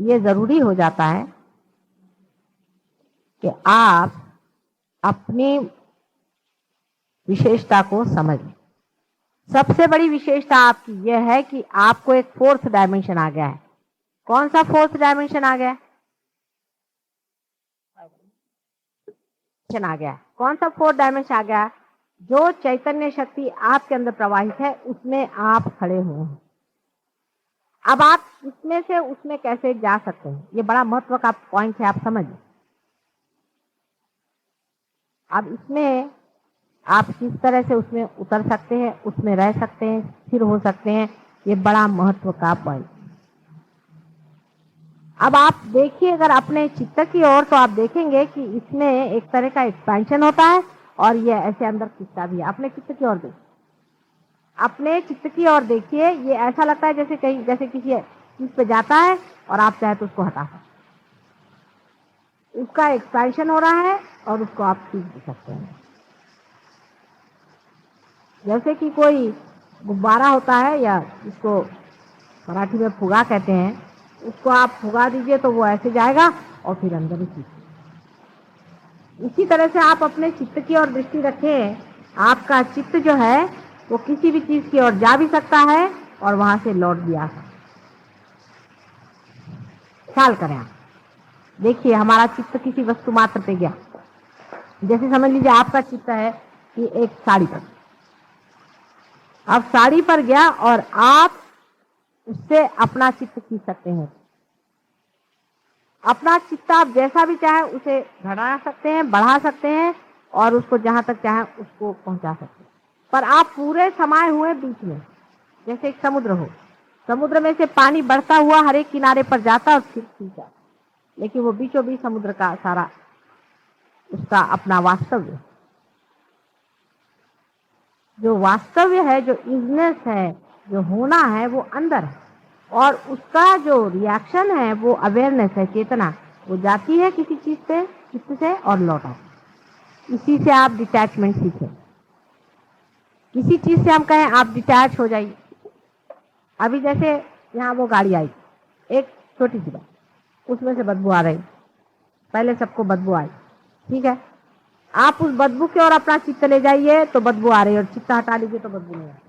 ये जरूरी हो जाता है कि आप अपनी विशेषता को समझ लें। सबसे बड़ी विशेषता आपकी यह है कि आपको एक फोर्थ डायमेंशन आ गया है। कौन सा फोर्थ डायमेंशन आ गया है? कौन सा फोर्थ डायमेंशन आ गया? जो चैतन्य शक्ति आपके अंदर प्रवाहित है उसमें आप खड़े हुए हैं। अब आप इसमें से उसमें कैसे जा सकते हैं, ये बड़ा महत्व का पॉइंट है, आप समझिए। अब इसमें आप किस तरह से उसमें उतर सकते हैं, उसमें रह सकते हैं, स्थिर हो सकते हैं, ये बड़ा महत्व का पॉइंट। अब आप देखिए अगर अपने चित्त की ओर, तो आप देखेंगे कि इसमें एक तरह का एक्सपेंशन होता है और ये ऐसे अंदर खिंचता भी है। अपने चित्त की ओर देखिए, अपने चित्त की ओर देखिए, ये ऐसा लगता है जैसे कहीं, जैसे किसी चीज पे जाता है और आप चाहे तो उसको हटा सकते, उसका एक्सपेंशन हो रहा है और उसको आप खींच भी सकते हैं। जैसे कि कोई गुब्बारा होता है, या इसको मराठी में फुगा कहते हैं, उसको आप फुगा दीजिए तो वो ऐसे जाएगा और फिर अंदर ही खींचे। इसी तरह से आप अपने चित्त की ओर दृष्टि रखें। आपका चित्त जो है वो किसी भी चीज की ओर जा भी सकता है और वहां से लौट भी आ सकता है। ख्याल करें आप, देखिए हमारा चित्त किसी वस्तु मात्र पे गया। जैसे समझ लीजिए आपका चित्त है कि एक साड़ी पर, अब साड़ी पर गया और आप उससे अपना चित्त खींच सकते हैं। अपना चित्त आप जैसा भी चाहे उसे घटा सकते हैं, बढ़ा सकते हैं और उसको जहां तक चाहे उसको पहुंचा सकते हैं। पर आप पूरे समाये हुए बीच में, जैसे एक समुद्र हो, समुद्र में से पानी बढ़ता हुआ हर एक किनारे पर जाता और फिर खींचा, लेकिन वो बीचों बीच समुद्र का सारा उसका अपना वास्तव्य, जो वास्तव्य है, जो इजनेस है, जो होना है, वो अंदर है। और उसका जो रिएक्शन है वो अवेयरनेस है, चेतना। वो जाती है किसी चीज पे चित्त से और लौट आती। इसी से आप डिटैचमेंट सीखें। किसी चीज से हम कहें आप डिटैच हो जाइए। अभी जैसे यहाँ वो गाड़ी आई, एक छोटी सी बात, उसमें से बदबू आ रही, पहले सबको बदबू आई, ठीक है, आप उस बदबू की ओर अपना चित्त ले जाइए तो बदबू आ रही है, और चित्त हटा लीजिए तो बदबू नहीं आ रही।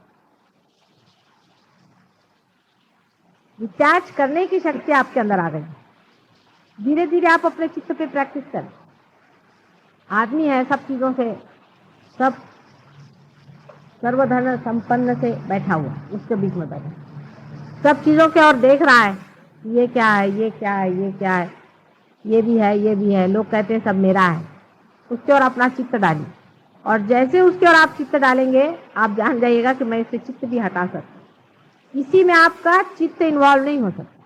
डिटैच करने की शक्ति आपके अंदर आ गई। धीरे धीरे आप अपने चित्त पे प्रैक्टिस करें। आदमी है सब चीजों से, सब सर्वधन संपन्न से बैठा हुआ, उसके बीच में बैठा, सब चीजों के ओर देख रहा है, ये क्या है, ये क्या है, ये क्या है, ये भी है, ये भी है, लोग कहते हैं सब मेरा है। उसके ओर अपना चित्त डालिए, और जैसे उसके ओर आप चित्त डालेंगे आप जान जाइएगा कि मैं इससे चित्त भी हटा सकता हूं। इसी में आपका चित्त इन्वॉल्व नहीं हो सकता।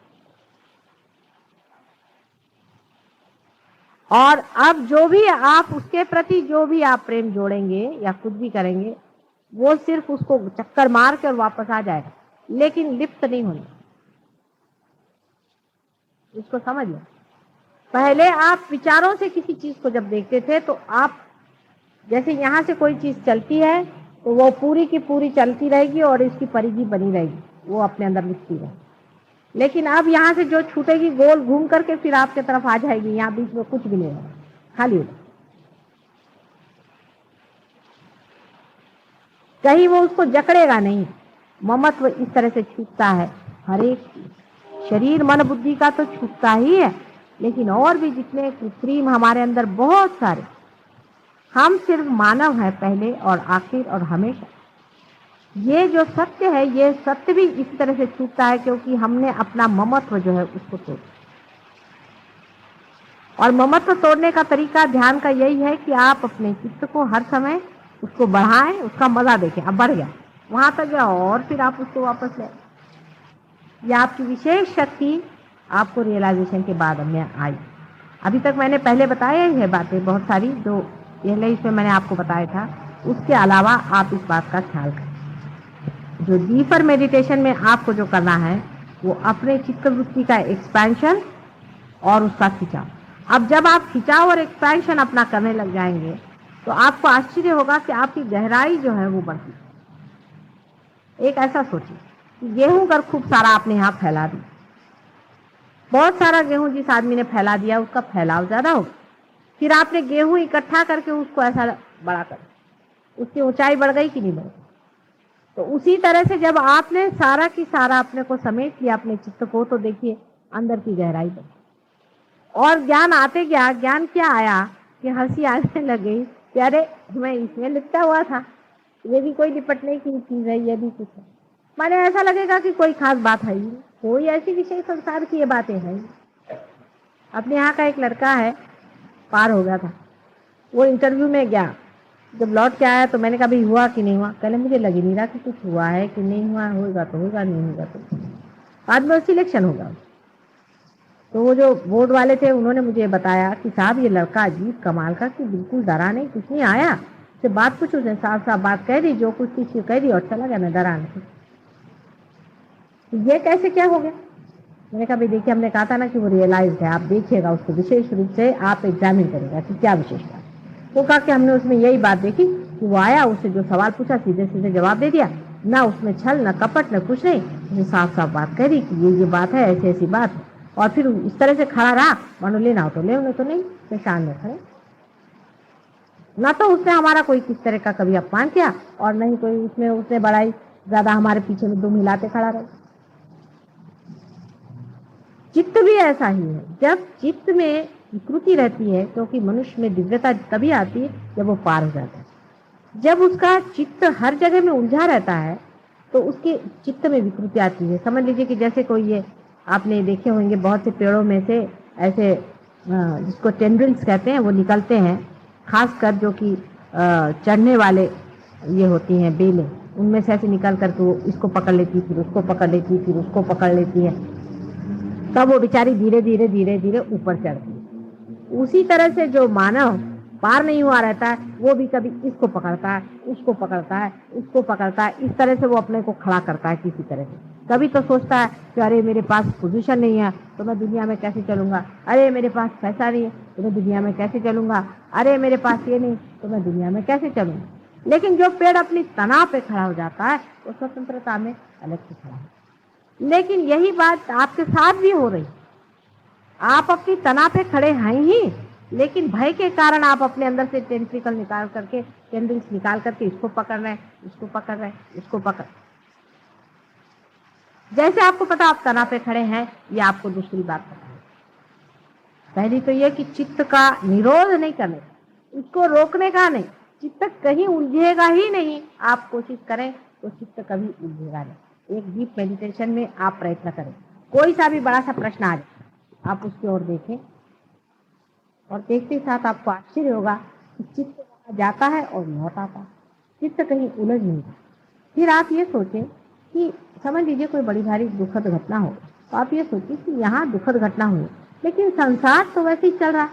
और अब जो भी आप उसके प्रति जो भी आप प्रेम जोड़ेंगे या कुछ भी करेंगे, वो सिर्फ उसको चक्कर मार कर वापस आ जाएगा, लेकिन लिप्त नहीं होने। इसको समझ लो। पहले आप विचारों से किसी चीज को जब देखते थे तो आप, जैसे यहां से कोई चीज चलती है तो वो पूरी की पूरी चलती रहेगी और इसकी परिधि बनी रहेगी, वो अपने अंदर लिखती रहेगी। लेकिन अब यहाँ से जो छूटेगी गोल घूम करके फिर आपके तरफ आ जाएगी, यहाँ बीच में कुछ भी नहीं होगा, खाली होगा। कहीं वो उसको जकड़ेगा नहीं। ममत्व इस तरह से छूटता है। हर एक शरीर मन बुद्धि का तो छूटता ही है, लेकिन और भी जितने कृत्रिम हमारे अंदर बहुत सारे, हम सिर्फ मानव है पहले और आखिर और हमेशा। ये जो सत्य है, ये सत्य भी इस तरह से छूटता है क्योंकि हमने अपना ममत्व जो है उसको तोड़ा। और ममत्व तोड़ने का तरीका ध्यान का यही है कि आप अपने चित्त को हर समय उसको बढ़ाएं, उसका मजा देखें। अब बढ़ गया, वहां तक गया और फिर आप उसको वापस ले। ये आपकी विशेष शक्ति आपको रियलाइजेशन के बाद में आई। अभी तक मैंने पहले बताया ही है बातें बहुत सारी, जो पहले इसमें मैंने आपको बताया था। उसके अलावा आप इस बात का ख्याल करें, जो डीपर मेडिटेशन में आपको जो करना है वो अपने चित्तवृत्ति का एक्सपेंशन और उसका खिंचाव। अब जब आप खिंचाव और एक्सपेंशन अपना करने लग जाएंगे तो आपको आश्चर्य होगा कि आपकी गहराई जो है वो बढ़ती है। एक ऐसा सोचिए कि गेहूं कर खूब सारा आपने यहाँ फैला दी, बहुत सारा गेहूं जिस आदमी ने फैला दिया उसका फैलाव ज्यादा हो, फिर आपने गेहूं इकट्ठा करके उसको ऐसा बड़ा कर, उसकी ऊंचाई बढ़ गई कि नहीं बढ़ गई। तो उसी तरह से जब आपने सारा की सारा अपने को समेट लिया अपने चित्त को, तो देखिए अंदर की गहराई बढ़ी और ज्ञान आते गया। ज्ञान क्या आया कि हंसी आने लगी कि अरे मैं इसमें लिपटा हुआ था, ये भी कोई निपटने की चीज है, ये भी कुछ है। माने ऐसा लगेगा कि कोई खास बात है ही, कोई ऐसी विषय संसार की ये बातें हैं। अपने यहाँ का एक लड़का है, पार हो गया था, वो इंटरव्यू में गया, जब लौट के आया तो मैंने कहा भाई हुआ कि नहीं हुआ, कहले मुझे लग ही नहीं रहा कि कुछ हुआ है कि नहीं हुआ, होगा तो होगा, नहीं होगा तो। बाद में सिलेक्शन होगा। तो वो जो बोर्ड वाले थे उन्होंने मुझे बताया कि साहब ये लड़का अजीब कमाल का, कि बिल्कुल डरा नहीं, कुछ नहीं आया, से बात कुछ उसने साफ साफ बात कह दी, जो कुछ थी कह दी और चला गया, मैं डरा नहीं। ये कैसे क्या हो गया? मैंने कहा भाई देखिए, हमने कहा था ना कि वो रियलाइज है, आप देखिएगा उसको, विशेष रूप से आप एग्जामिन करेगा कि क्या विशेषता है। वो कहा कि हमने उसमें यही बात देखी कि वो आया, उससे जो सवाल पूछा सीधे सीधे जवाब दे दिया, ना उसमें छल न कपट न कुछ नहीं, उसने साफ साफ बात कह दी कि ये बात है, ऐसी ऐसी बात है। और फिर इस तरह से खड़ा रहा, मानो लेना हो तो ले, उन्हें तो नहीं, परेशान में खड़े। ना तो उसने हमारा कोई किस तरह का कभी अपमान किया और नहीं कोई उसमें उसने बड़ाई ज्यादा हमारे पीछे में दुम हिलाते खड़ा रहे। चित्त भी ऐसा ही है, जब चित्त में विकृति रहती है, क्योंकि मनुष्य में दिव्यता तभी आती है जब वो पार हो जाता है। जब उसका चित्त हर जगह में उलझा रहता है तो उसके चित्त में विकृति आती है। समझ लीजिए कि जैसे कोई, ये आपने देखे होंगे बहुत से पेड़ों में से ऐसे जिसको टेंड्रिल्स कहते हैं वो निकलते हैं, खासकर जो कि चढ़ने वाले ये होती हैं बेलें, उनमें से ऐसे निकल करके वो इसको पकड़ लेती, फिर उसको पकड़ लेती, फिर उसको पकड़ लेती है, तब वो बेचारी धीरे धीरे धीरे धीरे ऊपर चढ़ती है। उसी तरह से जो मानव पार नहीं हुआ रहता है, वो भी कभी इसको पकड़ता है, उसको पकड़ता है, उसको पकड़ता है, इस तरह से वो अपने को खड़ा करता है किसी तरह से। कभी तो सोचता है कि अरे मेरे पास पोजीशन नहीं है तो मैं दुनिया में कैसे चलूंगा, अरे मेरे पास पैसा नहीं है तो मैं दुनिया में कैसे चलूंगा, अरे मेरे पास ये नहीं तो मैं दुनिया में कैसे चलूंगा। लेकिन जो पेड़ अपनी तना पे खड़ा हो जाता है वो स्वतंत्रता में अलग से खड़ा है। लेकिन यही बात आपके साथ भी हो रही, आप अपनी तना पे खड़े हैं ही, लेकिन भय के कारण आप अपने अंदर से टेंट्रिकल निकाल करके, टेंड्रिल्स निकाल करके इसको पकड़ रहे हैं, इसको पकड़ रहे हैं, इसको पकड़। जैसे आपको पता आप तना पे खड़े हैं, ये आपको दूसरी बात पता है। पहली तो ये कि चित्त का निरोध नहीं करने, उसको रोकने का नहीं, चित्त कहीं उलझेगा ही नहीं। आप कोशिश करें तो चित्त कभी उलझेगा नहीं। एक डीप मेडिटेशन में आप प्रयत्न करें, कोई सा भी बड़ा सा प्रश्न आ जाए आप उसकी ओर देखें और देखते साथ आपको आश्चर्य होगा कि चित्त जाता है और लौट आता है, चित्त कहीं उलझ नहीं। फिर आप ये सोचें कि समझ लीजिए कोई बड़ी भारी दुखद घटना हो, तो आप ये सोचिए कि यहाँ दुखद घटना हुई, लेकिन संसार तो वैसे ही चल रहा है।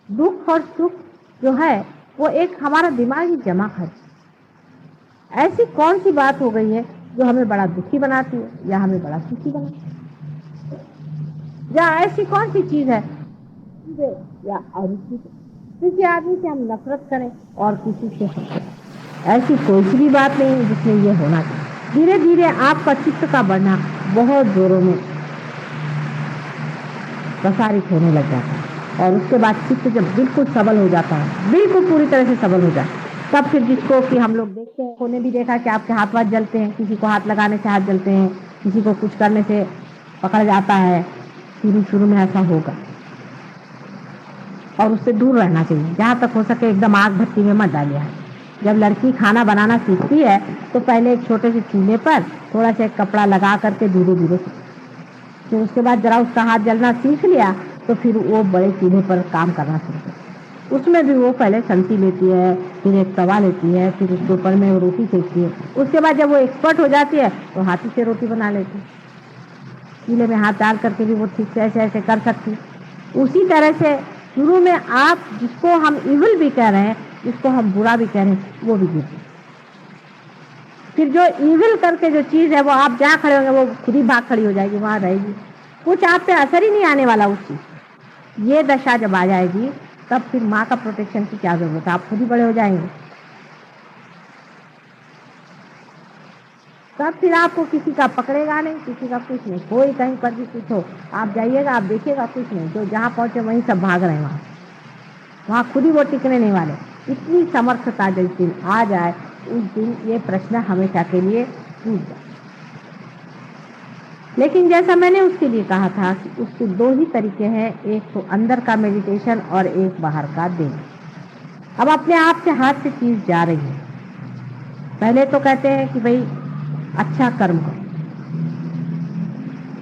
दुख और सुख जो है वो एक हमारा दिमागी जमा खर्च। ऐसी कौन सी बात हो गई है जो हमें बड़ा दुखी बनाती है या हमें बड़ा सुखी बनाती है, या ऐसी कौन सी चीज है या अरुचि, किसी आदमी से हम नफरत करें और किसी से ऐसी कोई सी भी बात नहीं है जिसमें ये होना चाहिए। धीरे धीरे आपका चित्त का बढ़ना बहुत जोरों में प्रसारित होने लग जाता है और उसके बाद चित्त जब बिल्कुल सबल हो जाता है, बिल्कुल पूरी तरह से सबल हो जाता है, तब फिर जिसको कि हम लोग देखते हैं, उन्होंने भी देखा कि आपके हाथ वाथ जलते हैं, किसी को हाथ लगाने से हाथ जलते हैं, किसी को कुछ करने से पकड़ जाता है। शुरू में ऐसा होगा और उससे दूर रहना चाहिए, जहाँ तक हो सके एकदम आग भट्टी में मत डालिए। जब लड़की खाना बनाना सीखती है तो पहले एक छोटे से चूल्हे पर थोड़ा सा कपड़ा लगा करके धीरे धीरे, फिर उसके बाद जरा उसका हाथ जलना सीख लिया तो फिर वो बड़े चूल्हे पर काम करना शुरू करती। उसमें भी वो पहले संती लेती है, फिर एक तवा लेती है, फिर उसके ऊपर में वो रोटी सेकती है। उसके बाद जब वो एक्सपर्ट हो जाती है तो हाथी से रोटी बना लेती है, चूल्हे में हाथ डाल करके भी वो ठीक से ऐसे ऐसे कर सकती। उसी तरह से शुरू में आप जिसको हम इविल भी कह रहे हैं, जिसको हम बुरा भी कह रहे हैं, वो भी गिरती। फिर जो इविल करके जो चीज है वो आप जहाँ खड़े होंगे वो खुद ही भाग खड़ी हो जाएगी, वहां रहेगी, कुछ आप पे असर ही नहीं आने वाला उस चीज। ये दशा जब आ जाएगी तब फिर माँ का प्रोटेक्शन की क्या जरूरत है, आप खुद ही बड़े हो जाएंगे। तब फिर आपको किसी का पकड़ेगा नहीं, किसी का कुछ नहीं, कोई कहीं पर भी कुछ हो, आप जाइएगा, आप देखिएगा कुछ नहीं, जो जहाँ पहुंचे वहीं सब भाग रहे हैं, वहाँ खुद ही वो टिकने नहीं वाले। इतनी समर्थता जिस दिन आ जाए उस दिन ये प्रश्न हमेशा के लिए टूट जाए। लेकिन जैसा मैंने उसके लिए कहा था कि उसके दो ही तरीके हैं, एक तो अंदर का मेडिटेशन और एक बाहर का देना। अब अपने आप से हाथ से चीज जा रही है। पहले तो कहते हैं कि भाई अच्छा कर्म करो,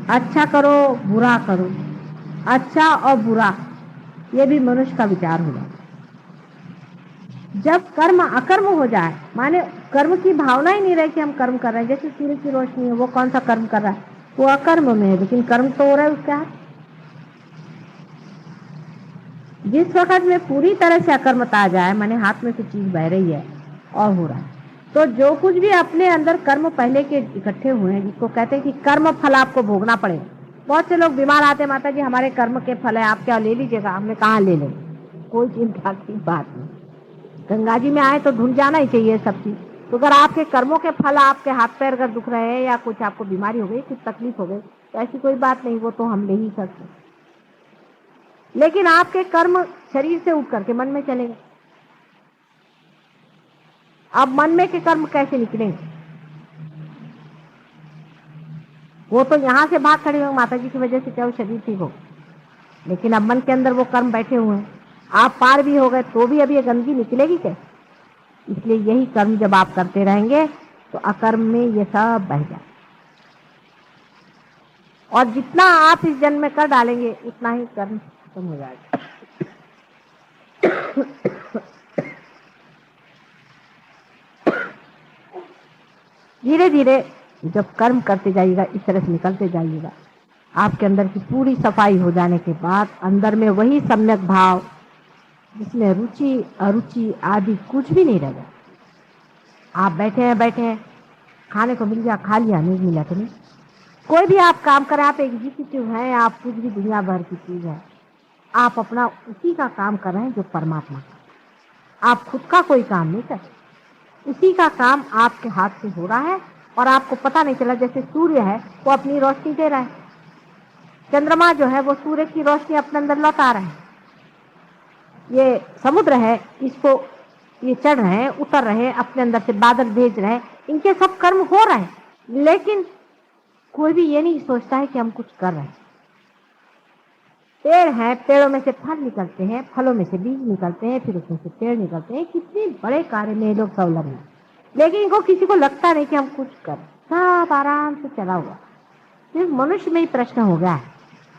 अच्छा करो बुरा करो, अच्छा और बुरा ये भी मनुष्य का विचार हो जाए। जब कर्म अकर्म हो जाए, माने कर्म की भावना ही नहीं रहे कि हम कर्म कर रहे हैं, जैसे सूर्य की रोशनी है, वो कौन सा कर्म कर रहा है, वो अकर्म में है, लेकिन कर्म तो हो रहा है उसके हाथ। जिस वक्त में पूरी तरह से अकर्मता आ जाए, माने हाथ में से चीज बह रही है और हो रहा है, तो जो कुछ भी अपने अंदर कर्म पहले के इकट्ठे हुए हैं, जिसको कहते हैं कि कर्म फल आपको भोगना पड़ेगा। बहुत से लोग बीमार आते, माता जी हमारे कर्म के फल है, आप क्या ले लीजिएगा, हमने कहाँ ले लें, कोई चिंता की बात नहीं। गंगा जी में आए तो धुल जाना ही चाहिए सब चीज। तो अगर आपके कर्मों के फल, आपके हाथ पैर अगर दुख रहे हैं या कुछ आपको बीमारी हो गई, कुछ तकलीफ हो गई, तो ऐसी कोई बात नहीं, वो तो हम ले ही सकते। लेकिन आपके कर्म शरीर से उठ करके मन में चलेंगे। अब मन में के कर्म कैसे निकलेंगे? वो तो यहां से भाग खड़े होंगे माता जी की वजह से, चाहे शरीर ठीक हो, लेकिन अब मन के अंदर वो कर्म बैठे हुए हैं। आप पार भी हो गए तो भी अब ये गंदगी निकलेगी क्या? इसलिए यही कर्म जब आप करते रहेंगे तो अकर्म में ये सब बह जाए, और जितना आप इस जन्म में कर डालेंगे उतना ही कर्म खत्म हो जाएगा। धीरे धीरे जब कर्म करते जाइएगा, इस तरह से निकलते जाइएगा, आपके अंदर की पूरी सफाई हो जाने के बाद अंदर में वही सम्यक भाव, जिसमें रुचि अरुचि आदि कुछ भी नहीं रहेगा। आप बैठे हैं, खाने को मिल गया खा लिया, नहीं मिला तो नहीं। कोई भी आप काम करें, आप एग्जीक्यूटिव हैं, आप कुछ भी दुनिया भर की चीज है, आप अपना उसी का काम कर रहे हैं जो परमात्मा का। आप खुद का कोई काम नहीं कर, उसी का काम आपके हाथ से हो रहा है और आपको पता नहीं चला। जैसे सूर्य है वो अपनी रोशनी दे रहा है, चंद्रमा जो है वो सूर्य की रोशनी अपने अंदर लौटा रहा है, ये समुद्र है इसको ये चढ़ रहे हैं, उतर रहे हैं, अपने अंदर से बादल भेज रहे हैं, इनके सब कर्म हो रहे हैं, लेकिन कोई भी ये नहीं सोचता है कि हम कुछ कर रहे हैं। पेड़ हैं, पेड़ों में से फल निकलते हैं, फलों में से बीज निकलते हैं, फिर उसमें से पेड़ निकलते हैं। कितने बड़े कार्य में लोग सब लगे, लेकिन इनको किसी को लगता नहीं कि हम कुछ कर, सब आराम से चला हुआ। सिर्फ मनुष्य में ही प्रश्न हो गया है,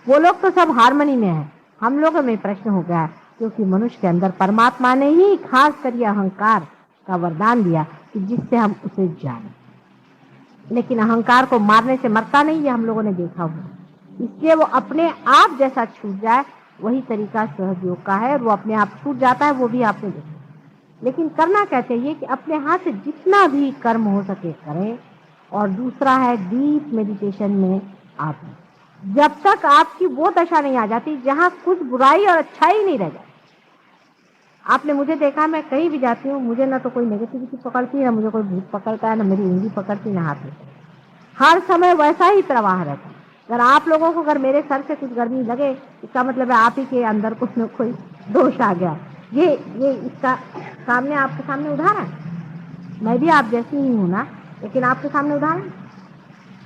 वो लोग तो सब हारमोनी में है, हम लोगों में प्रश्न हो गया है, क्योंकि मनुष्य के अंदर परमात्मा ने ही खास कर ये अहंकार का वरदान दिया कि जिससे हम उसे जाने। लेकिन अहंकार को मारने से मरता नहीं, ये हम लोगों ने देखा हुआ, इसलिए वो अपने आप जैसा छूट जाए, वही तरीका सहयोग का है, वो अपने आप छूट जाता है, वो भी आपने देखा। लेकिन करना क्या चाहिए कि अपने हाथ से जितना भी कर्म हो सके करें, और दूसरा है डीप मेडिटेशन में आप, जब तक आपकी वो दशा नहीं आ जाती जहां कुछ बुराई और अच्छाई नहीं रह जाती। आपने मुझे देखा, मैं कहीं भी जाती हूँ, मुझे ना तो कोई नेगेटिविटी पकड़ती है, ना मुझे कोई भूत पकड़ता है, ना मेरी उंगली पकड़ती, ना हाथ में, हर समय वैसा ही प्रवाह रहता है। अगर आप लोगों को अगर मेरे सर से कुछ गर्मी लगे, इसका मतलब है आप ही के अंदर कुछ न कोई दोष आ गया। ये इसका सामने आपके सामने उदाहरण, मैं भी आप जैसी ही हूँ ना, लेकिन आपके सामने उदाहरण।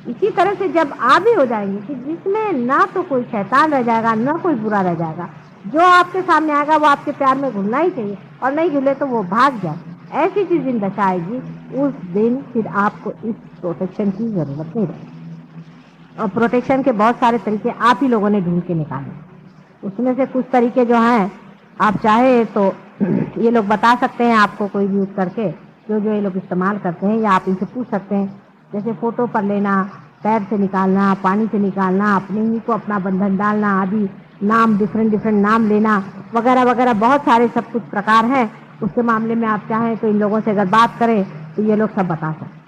इसी तरह से जब आप भी हो जाएंगे कि जिसमें ना तो कोई शैतान रह जाएगा, ना कोई बुरा रह जाएगा, जो आपके सामने आएगा वो आपके प्यार में घुलना ही चाहिए, और नहीं घुले तो वो भाग जाए, ऐसी चीज दिन दशा आएगी, उस दिन फिर आपको इस प्रोटेक्शन की जरूरत नहीं रहेगी। और प्रोटेक्शन के बहुत सारे तरीके आप ही लोगों ने ढूंढ के निकाले, उसमें से कुछ तरीके जो हैं आप चाहे तो ये लोग बता सकते हैं आपको, कोई भी यूज करके जो ये लोग इस्तेमाल करते हैं, या आप इनसे पूछ सकते हैं। जैसे फोटो पर लेना, पैर से निकालना, पानी से निकालना, अपने ही को अपना बंधन डालना आदि, नाम डिफरेंट नाम लेना वगैरह वगैरह, बहुत सारे सब कुछ प्रकार हैं। उसके मामले में आप चाहें तो इन लोगों से अगर बात करें तो ये लोग सब बता सकते हैं।